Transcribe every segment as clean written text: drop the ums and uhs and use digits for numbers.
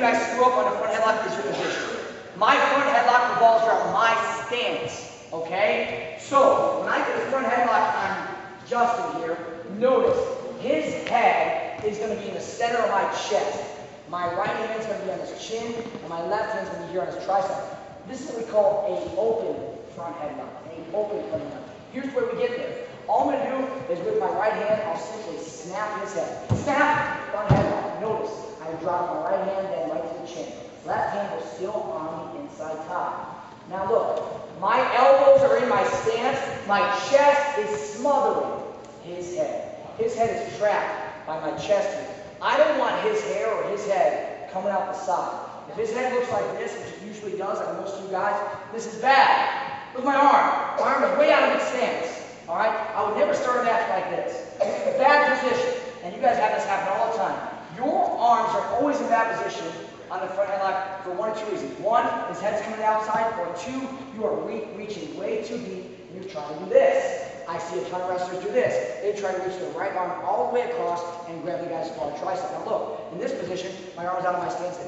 guys screw up on the front headlock is your position. My front headlock revolves around my stance, okay? So, when I get the front headlock on Justin here, notice his head is going to be in the center of my chest. My right hand is going to be on his chin, and my left hand is going to be here on his tricep. This is what we call an open front headlock, an open front headlock. Here's where we get there. All I'm going to do is with my right hand, I'll simply snap his head. Snap, front headlock. Notice, I drop my right hand then right to the chin. Left hand is still on the inside tie. Now look, my elbows are in my stance. My chest is smothering his head. His head is trapped by my chest here. I don't want his hair or his head coming out the side. If his head looks like this, which it usually does, like most of you guys, this is bad. Look at my arm. My arm is way out of its stance. All right? I would never start a match like this. Bad position. And you guys have this happen all the time. Your arms are always in bad position on the front headlock for one or two reasons. One, his head's coming outside, or two, you are reaching way too deep and you're trying to do this. I see a ton of wrestlers do this. They try to reach their right arm all the way across and grab the guy's far tricep. Now look, in this position, my arm's out of my stance.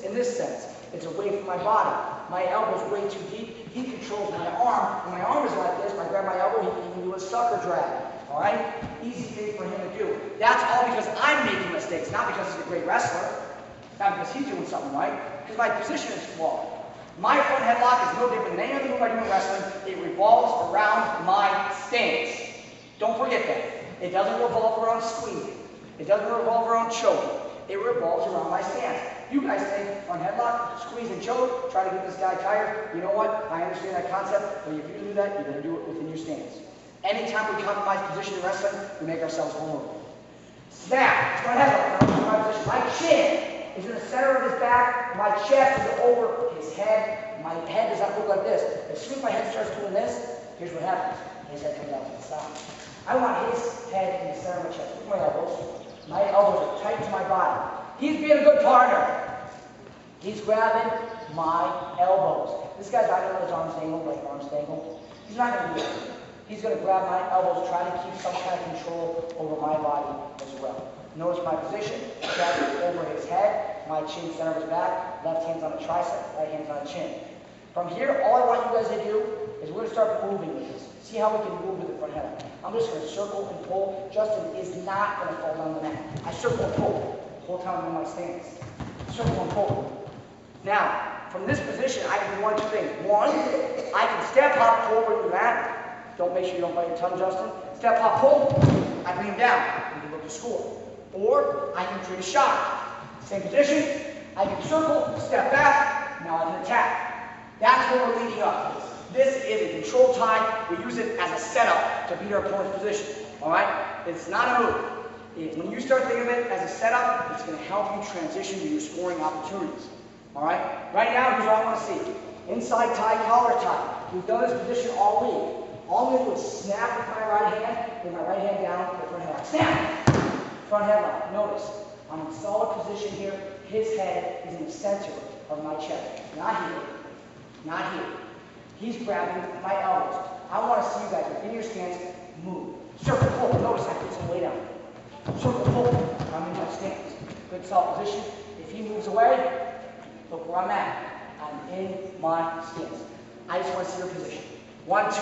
In this sense, it's away from my body. My elbow's way too deep. He controls my arm. When my arm is like this, if I grab my elbow, he can even do a sucker drag. All right? Easy thing for him to do. That's all because I'm making mistakes, not because he's a great wrestler. Not because he's doing something right, because my position is flawed. My front headlock is no different than any other move I do in wrestling. It revolves around my stance. Don't forget that. It doesn't revolve around squeezing. It doesn't revolve around choking. It revolves around my stance. You guys think front headlock, squeeze and choke, try to get this guy tired. You know what? I understand that concept, but if you do that, you're going to do it within your stance. Anytime we compromise position in wrestling, we make ourselves vulnerable. Snap. Front headlock. My position. My chin is in the center of his back. My chest is over his head. My head does not look like this. As soon as my head starts doing this, here's what happens. His head comes out to the side. I want his head in the center of my chest. Look at my elbows. My elbows are tight to my body. He's being a good partner. He's grabbing my elbows. This guy's not going to let his arms dangle, like arms dangle. He's not going to do that. He's going to grab my elbows, try to keep some kind of control over my body as well. Notice my position. Chest is over his head, my chin center of his back, left hand's on the tricep, right hand's on the chin. From here, all I want you guys to do is we're going to start moving with this. See how we can move with the front head. I'm just going to circle and pull. Justin is not going to fall down the mat. I circle and pull. The whole time I'm in my stance. Circle and pull. Now, from this position, I can do one of two things. One, I can step, hop, pull over the mat. Don't make sure you don't bite your tongue, Justin. Step, hop, pull. I bring him down. We can look to score. Or I can create a shot. Same position. I can circle, step back. Now I can attack. That's what we're leading up to. This is a controlled tie. We use it as a setup to beat our opponent's position. All right? It's not a move. When you start thinking of it as a setup, it's going to help you transition to your scoring opportunities. All right? Right now, here's what I want to see. Inside tie, collar tie. We've done this position all week. All I'm going to do is snap with my right hand, with my right hand down to the front headlock. Snap! Front headlock. Notice, I'm in solid position here. His head is in the center of my chest. Not here. Not here. He's grabbing my elbows. I want to see you guys within your stance move. Circle pull. Notice I put some weight on it. Circle pull. I'm in my stance. Good solid position. If he moves away, look where I'm at. I'm in my stance. I just want to see your position. 1, 2.